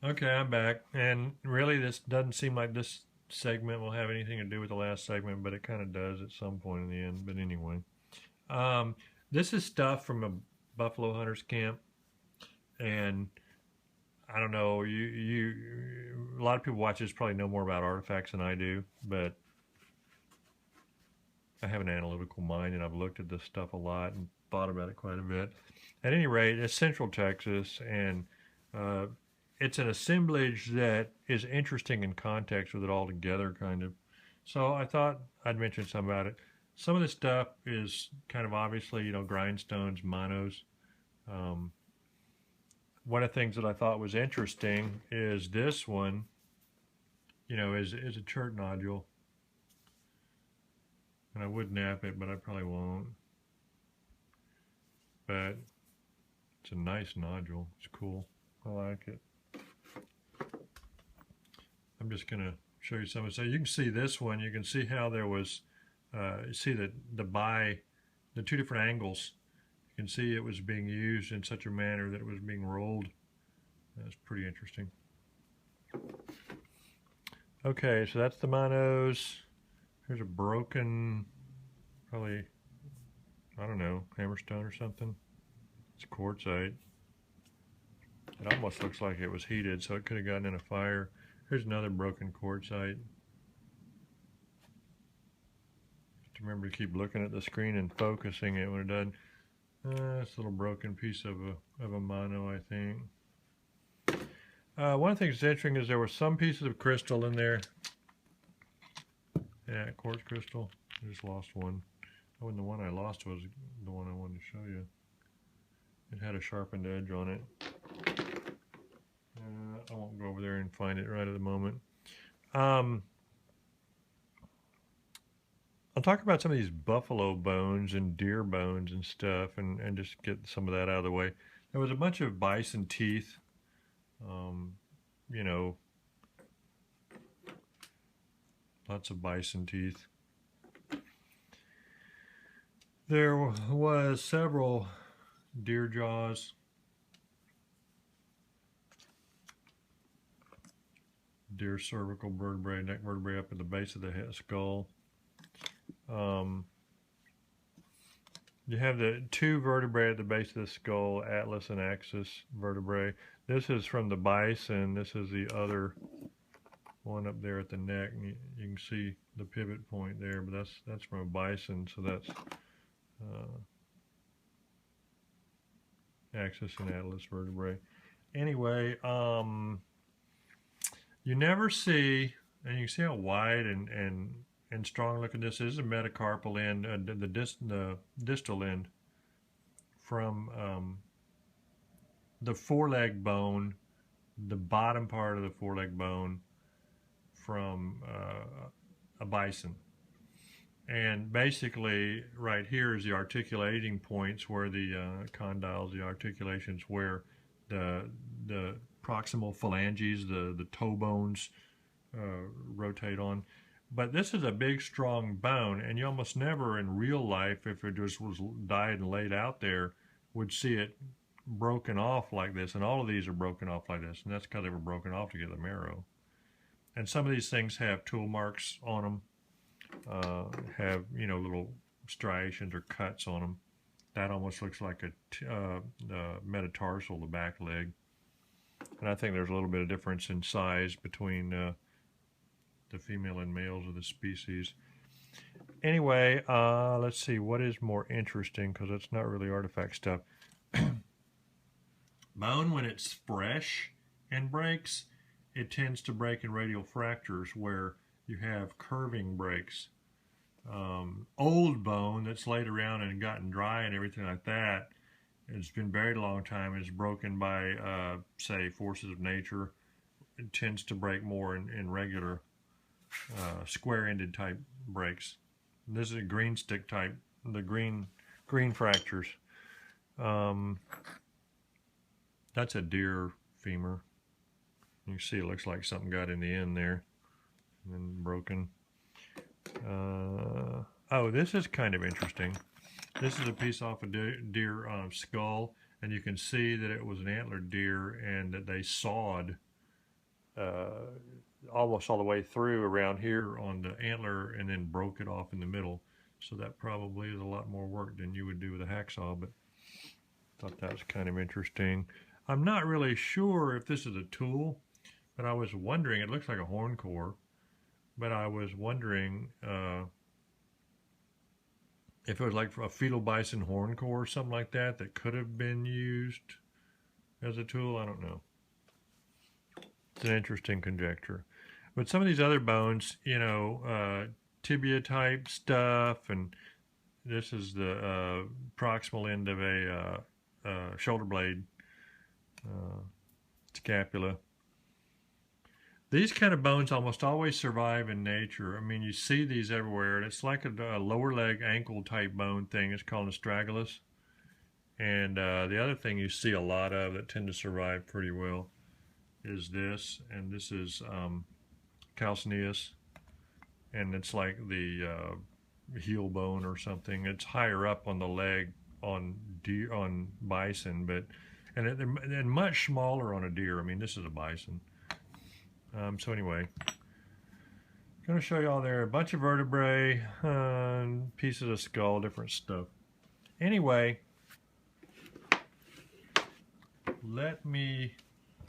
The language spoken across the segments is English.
Okay, I'm back. And really, this doesn't seem like this segment will have anything to do with the last segment, but it kind of does at some point in the end. But anyway, um, this is stuff from a buffalo hunters camp, and I don't know. A lot of people watch this probably know more about artifacts than I do, but I have an analytical mind, and I've looked at this stuff a lot and thought about it quite a bit. At any rate, it's Central Texas, and uh, it's an assemblage that is interesting in context with it all together, kind of. So I thought I'd mention some about it. Some of this stuff is kind of obviously, grindstones, monos. Um, One of the things that I thought was interesting is this one, is a chert nodule. And I would nap it, but I probably won't. But it's a nice nodule. It's cool. I like it. I'm just going to show you some. So you can see this one. You can see how there was, you see the two different angles. You can see it was being used in such a manner that it was being rolled. That's pretty interesting. Okay, so that's the monos. Here's a broken, probably, I don't know, hammerstone or something. It's quartzite. It almost looks like it was heated, so it could have gotten in a fire. Here's another broken quartzite. Just remember to keep looking at the screen and focusing it when it doesn't. It's a little broken piece of a mono, I think. One of the things that's interesting is there were some pieces of crystal in there. Yeah, quartz crystal. I just lost one. Oh, and the one I lost was the one I wanted to show you. It had a sharpened edge on it. I won't go over there and find it right at the moment. I'll talk about some of these buffalo bones and deer bones and stuff and just get some of that out of the way. There was a bunch of bison teeth, you know, lots of bison teeth. There was several deer jaws. Deer cervical vertebrae, neck vertebrae up at the base of the head, skull. You have the two vertebrae at the base of the skull, atlas and axis vertebrae. This is from the bison. This is the other one up there at the neck. And you can see the pivot point there, but that's from a bison, so that's axis and atlas vertebrae. Anyway, you never see, and you can see how wide and strong looking this is. A metacarpal end, the distal end from the foreleg bone, the bottom part of the foreleg bone from a bison. And basically, right here is the articulating points where the condyles, the articulations, where the proximal phalanges, the toe bones, rotate on. But this is a big, strong bone, and you almost never in real life, if it just was died and laid out there, would see it broken off like this. And all of these are broken off like this, and that's because they were broken off to get the marrow. And some of these things have tool marks on them, have little striations or cuts on them. That almost looks like a metatarsal, the back leg. And I think there's a little bit of difference in size between the female and males of the species. Anyway, let's see, what is more interesting, because it's not really artifact stuff. Bone, when it's fresh and breaks, it tends to break in radial fractures where you have curving breaks. Old bone that's laid around and gotten dry and everything like that, it's been buried a long time, and is broken by, say, forces of nature. It tends to break more in regular square-ended type breaks. This is a green stick type, the green fractures. That's a deer femur. You see it looks like something got in the end there and then broken. Oh, this is kind of interesting. This is a piece off a deer skull, and you can see that it was an antlered deer and that they sawed almost all the way through around here on the antler and then broke it off in the middle. So that probably is a lot more work than you would do with a hacksaw, but thought that was kind of interesting. I'm not really sure if this is a tool, but I was wondering, it looks like a horn core, but I was wondering if it was like a fetal bison horn core or something like that that could have been used as a tool. I don't know. It's an interesting conjecture. But some of these other bones, you know, tibia type stuff, and this is the proximal end of a shoulder blade, scapula. These kind of bones almost always survive in nature. I mean, you see these everywhere, and it's like a lower leg ankle type bone thing. It's called astragalus. And the other thing you see a lot of that tend to survive pretty well is this, and this is calcaneus, and it's like the heel bone or something. It's higher up on the leg on deer, on bison, but and much smaller on a deer. I mean, this is a bison. So anyway, I'm going to show you all there a bunch of vertebrae, pieces of skull, different stuff. Anyway,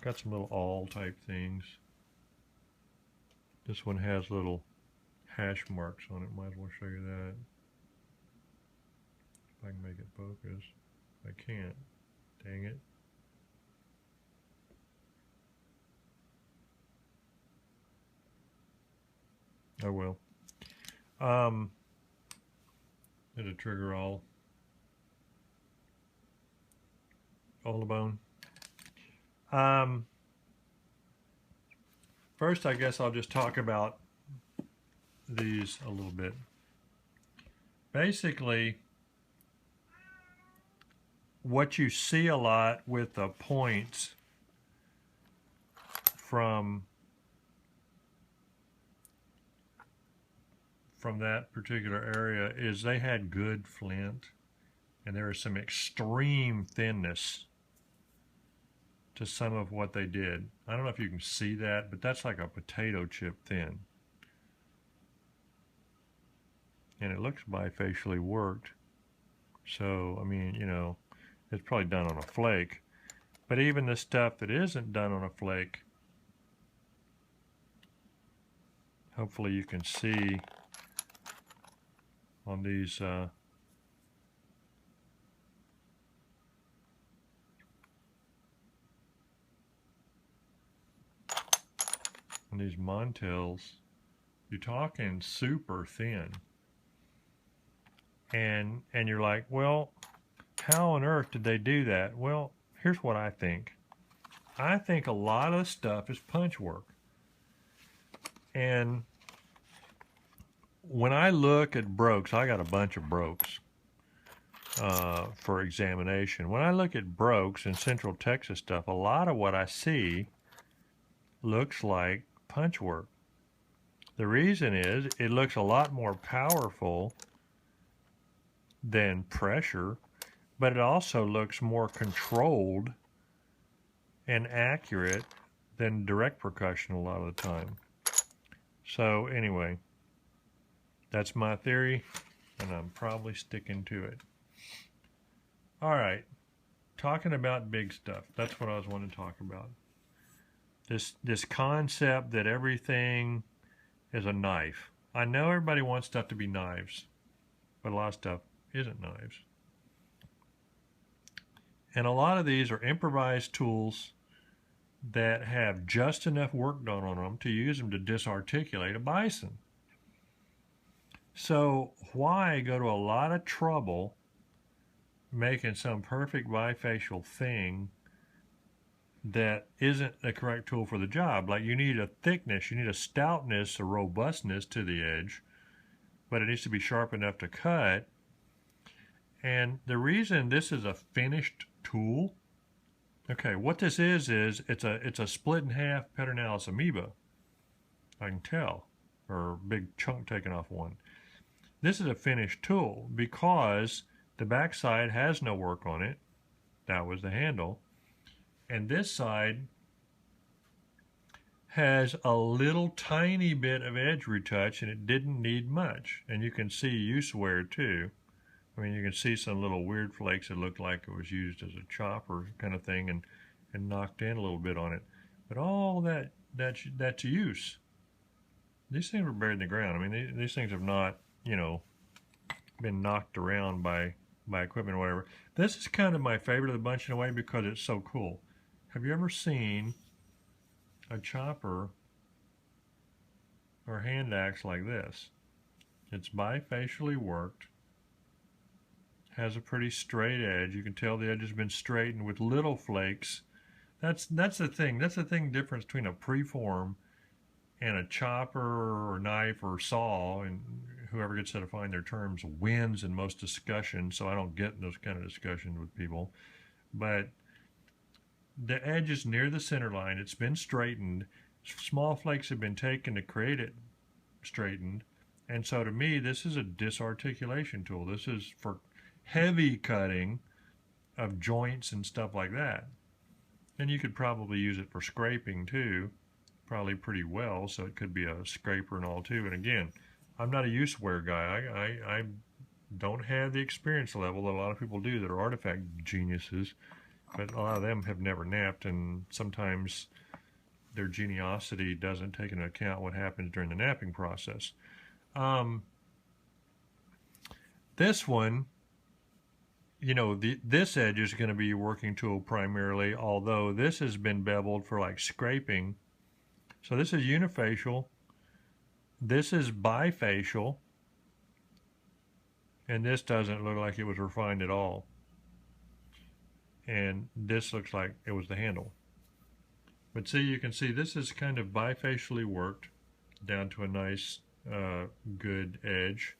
got some little awl type things. This one has little hash marks on it. Might as well show you that. If I can make it focus. I can't. Dang it. Oh well. There's a trigger awl. All the bone. First, I guess I'll just talk about these a little bit. Basically, what you see a lot with the points from that particular area is they had good flint, and there is some extreme thinness to some of what they did. I don't know if you can see that, but that's like a potato chip thin. And it looks bifacially worked. So, I mean, you know, it's probably done on a flake. But even the stuff that isn't done on a flake, hopefully you can see on these on these Montels, you're talking super thin. And you're like, well, how on earth did they do that? Well, here's what I think. I think a lot of stuff is punch work. And when I look at brokes, I got a bunch of brokes for examination. When I look at brokes and Central Texas stuff, a lot of what I see looks like punch work. The reason is it looks a lot more powerful than pressure, but it also looks more controlled and accurate than direct percussion a lot of the time. So anyway, that's my theory, and I'm probably sticking to it. All right, talking about big stuff. That's what I was wanting to talk about. This concept that everything is a knife. I know everybody wants stuff to be knives, but a lot of stuff isn't knives. And a lot of these are improvised tools that have just enough work done on them to use them to disarticulate a bison. So why go to a lot of trouble making some perfect bifacial thing that isn't the correct tool for the job? Like, you need a thickness, you need a stoutness, a robustness to the edge, but it needs to be sharp enough to cut. And the reason this is a finished tool, okay, what this is it's a split in half Pedernales amoeba, I can tell, or a big chunk taken off one. This is a finished tool because the back side has no work on it. That was the handle. And this side has a little tiny bit of edge retouch, and it didn't need much. And you can see use wear too. I mean, you can see some little weird flakes that look like it was used as a chopper kind of thing, and knocked in a little bit on it. But all that's use. These things were buried in the ground. I mean, these things have not, been knocked around by equipment or whatever. This is kind of my favorite of the bunch in a way because it's so cool. Have you ever seen a chopper or hand axe like this? It's bifacially worked, has a pretty straight edge. You can tell the edge has been straightened with little flakes. That's the thing. That's the thing difference between a preform and a chopper or knife or saw, and whoever gets to define their terms wins in most discussions, so I don't get in those kind of discussions with people. But the edge is near the center line. It's been straightened. Small flakes have been taken to create it straightened. And so to me, this is a disarticulation tool. This is for heavy cutting of joints and stuff like that. And you could probably use it for scraping too, probably pretty well, so it could be a scraper and all too. And again, I'm not a use wear guy. I don't have the experience level that a lot of people do that are artifact geniuses, but a lot of them have never napped, and sometimes their geniosity doesn't take into account what happens during the napping process. This one, this edge is going to be your working tool primarily, although this has been beveled for like scraping. So this is unifacial. This is bifacial. And this doesn't look like it was refined at all. And this looks like it was the handle. But see, you can see this is kind of bifacially worked down to a nice, good edge.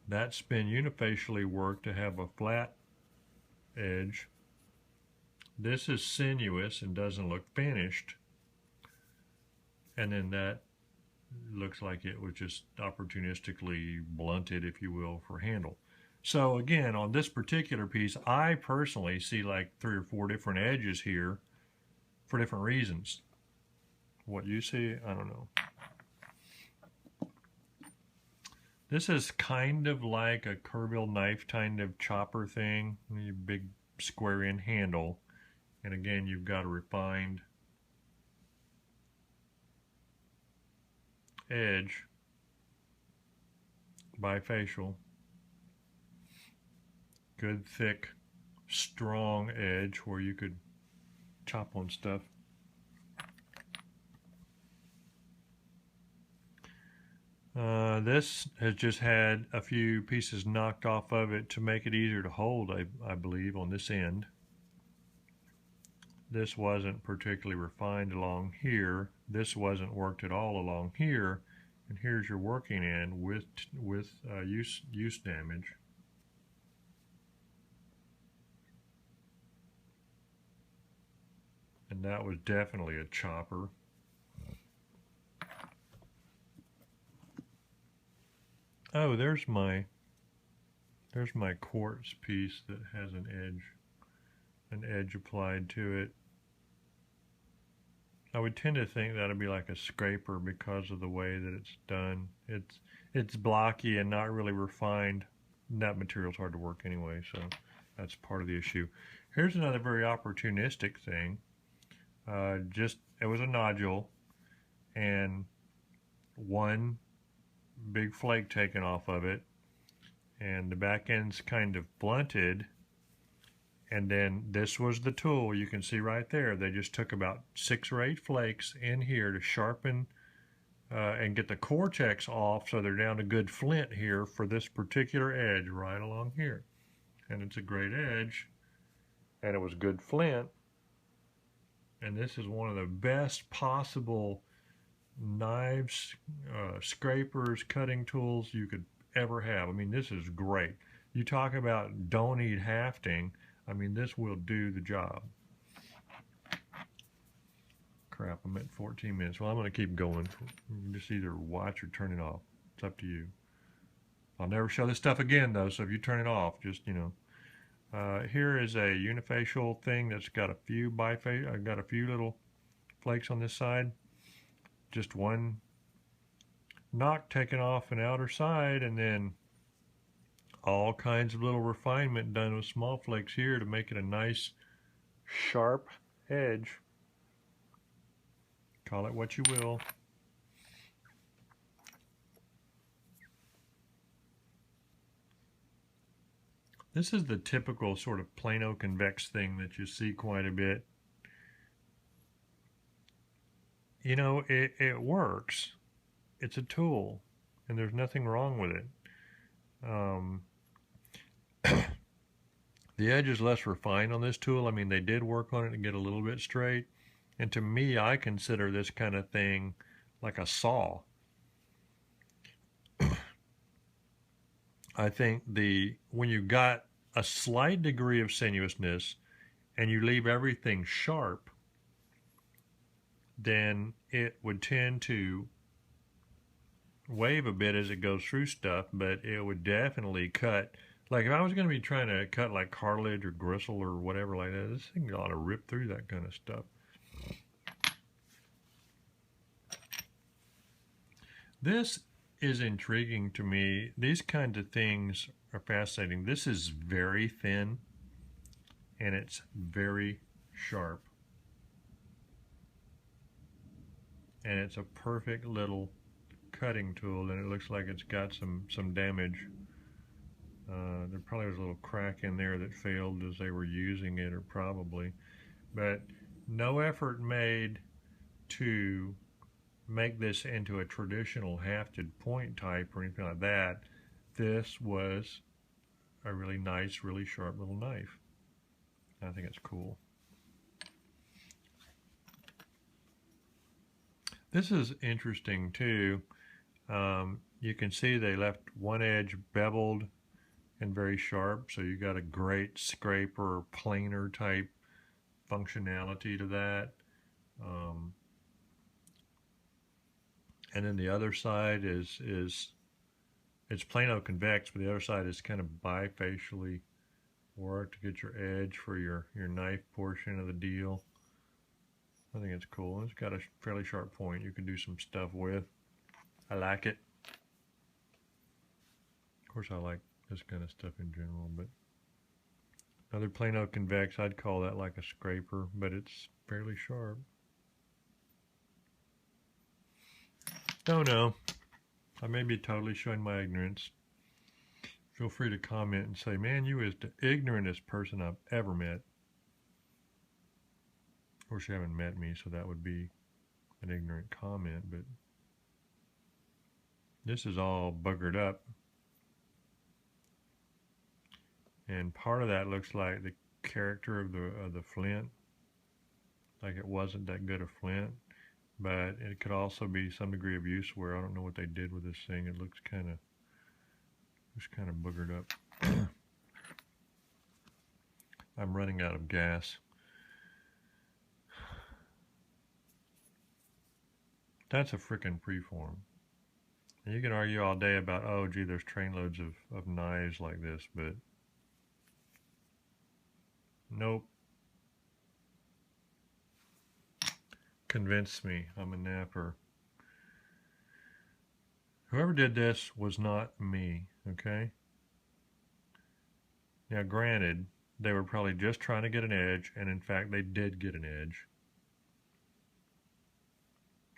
That's been unifacially worked to have a flat edge. This is sinuous and doesn't look finished. And then that looks like it was just opportunistically blunted, if you will, for handle. So again, on this particular piece, I personally see like 3 or 4 different edges here for different reasons. What you see, I don't know. This is kind of like a curvil knife kind of chopper thing, a big square end handle. And again, you've got a refined edge, bifacial, good thick, strong edge where you could chop on stuff. This has just had a few pieces knocked off of it to make it easier to hold, I believe, on this end. This wasn't particularly refined along here. This wasn't worked at all along here. And here's your working end with use damage. And that was definitely a chopper. Oh, there's my quartz piece that has an edge applied to it. I would tend to think that'd be like a scraper because of the way that it's done. It's blocky and not really refined. That material's hard to work anyway, so that's part of the issue. Here's another very opportunistic thing. It was a nodule and one big flake taken off of it, and the back end's kind of blunted, and then this was the tool. You can see right there they just took about 6 or 8 flakes in here to sharpen and get the cortex off, so they're down to good flint here for this particular edge right along here. And it's a great edge, and it was good flint, and this is one of the best possible knives, scrapers, cutting tools you could ever have. I mean, this is great. You talk about don't need hafting. I mean, this will do the job. Crap, I'm at 14 minutes. Well, I'm going to keep going. You can just either watch or turn it off. It's up to you. I'll never show this stuff again, though, so if you turn it off, just, here is a unifacial thing that's got a few little flakes on this side. Just one knock taken off an outer side, and then all kinds of little refinement done with small flakes here to make it a nice sharp edge. Call it what you will. This is the typical sort of plano convex thing that you see quite a bit. You know, it works. It's a tool, and there's nothing wrong with it. The edge is less refined on this tool. I mean, they did work on it to get a little bit straight. And to me, I consider this kind of thing like a saw. I think when you got a slight degree of sinuousness and you leave everything sharp, then it would tend to wave a bit as it goes through stuff, but it would definitely cut. Like if I was going to be trying to cut like cartilage or gristle or whatever like that, this thing ought to rip through that kind of stuff. This is intriguing to me. These kinds of things are fascinating. This is very thin and it's very sharp. And it's a perfect little cutting tool, and it looks like it's got some damage. There probably was a little crack in there that failed as they were using it, or probably. But no effort made to make this into a traditional hafted point type or anything like that. This was a really nice, really sharp little knife. I think it's cool. This is interesting too. You can see they left one edge beveled and very sharp, so you got a great scraper or planer type functionality to that. And then the other side is it's plano convex, but the other side is kind of bifacially worked to get your edge for your knife portion of the deal. I think it's cool. It's got a fairly sharp point you can do some stuff with. I like it. Of course, I like this kind of stuff in general, but another plano convex, I'd call that like a scraper, but it's fairly sharp. Don't know. I may be totally showing my ignorance. Feel free to comment and say, man, you is the ignorantest person I've ever met. Of course, you haven't met me, so that would be an ignorant comment, but this is all buggered up. And part of that looks like the character of the flint, like it wasn't that good a flint, but it could also be some degree of use where I don't know what they did with this thing. It looks kind of boogered up. I'm running out of gas. That's a frickin' preform. And you can argue all day about, oh, gee, there's trainloads of knives like this, but nope. Convinced me. I'm a napper. Whoever did this was not me, okay? Now, granted, they were probably just trying to get an edge, and in fact, they did get an edge.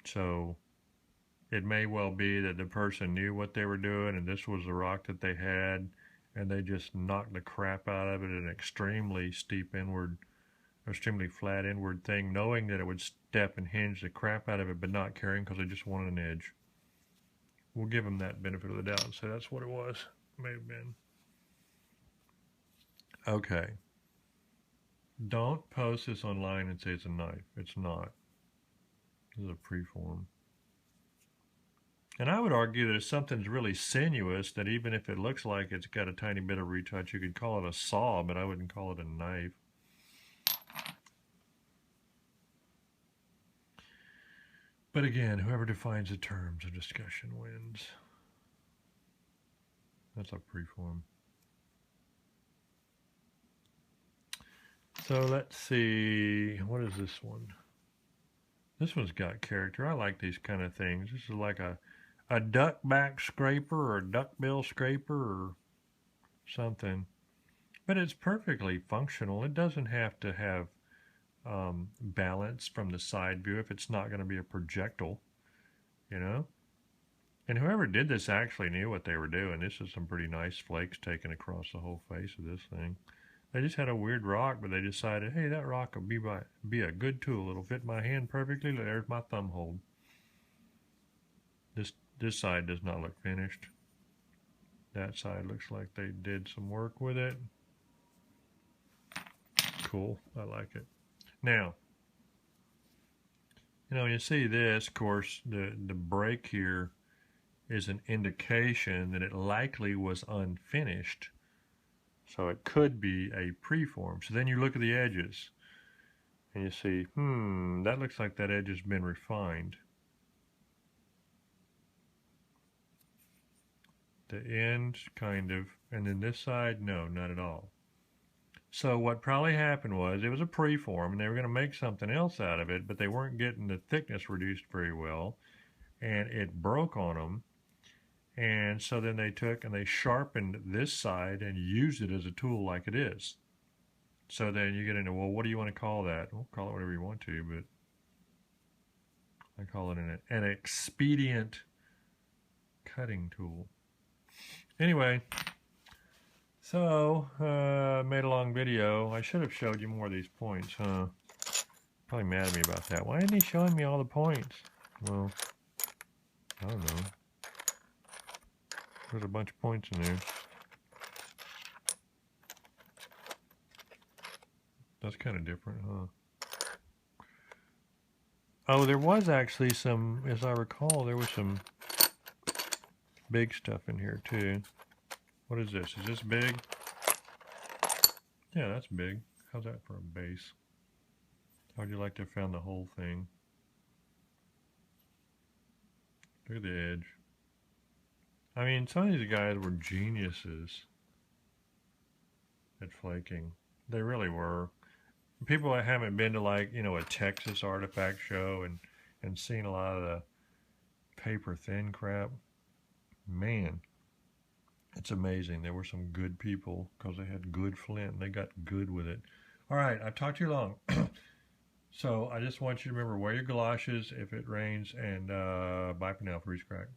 So it may well be that the person knew what they were doing, and this was the rock that they had, and they just knocked the crap out of it at an extremely steep inward, extremely flat inward thing, knowing that it would step and hinge the crap out of it, but not caring because they just wanted an edge. We'll give them that benefit of the doubt and say that's what it was. May have been. Okay. Don't post this online and say it's a knife. It's not. This is a preform. And I would argue that if something's really sinuous, that even if it looks like it's got a tiny bit of retouch, you could call it a saw, but I wouldn't call it a knife. But again, whoever defines the terms of discussion wins. That's a preform. So let's see, what is this one? This one's got character. I like these kind of things. This is like a duck back scraper or a duck bill scraper or something. But it's perfectly functional. It doesn't have to have balance from the side view if it's not going to be a projectile, you know? And whoever did this actually knew what they were doing. This is some pretty nice flakes taken across the whole face of this thing. They just had a weird rock, but they decided, hey, that rock will be a good tool. It'll fit my hand perfectly. There's my thumb hold. This side does not look finished. That side looks like they did some work with it. Cool. I like it. Now, you know, you see this, of course, the break here is an indication that it likely was unfinished. So it could be a preform. So then you look at the edges and you see, that looks like that edge has been refined. The end, kind of, and then this side, no, not at all. So what probably happened was it was a preform and they were going to make something else out of it, but they weren't getting the thickness reduced very well, and it broke on them. And so then they took and they sharpened this side and used it as a tool like it is. So then you get into, well, what do you want to call that? We'll call it whatever you want to, but I call it an expedient cutting tool. Anyway, so made a long video. I should have showed you more of these points, huh? Probably mad at me about that. Why isn't he showing me all the points? Well, I don't know. There's a bunch of points in there. That's kind of different, huh? Oh, there was actually some, as I recall, there was some big stuff in here too. What is this? Is this big? Yeah, that's big. How's that for a base? How'd you like to have found the whole thing? Look at the edge. I mean, some of these guys were geniuses at flaking. They really were. People that haven't been to, like, you know, a Texas artifact show and seen a lot of the paper thin crap, man, it's amazing. There were some good people because they had good flint and they got good with it. All right, I've talked too long. So I just want you to remember, wear your galoshes if it rains, and bye for now, Freeze Crack.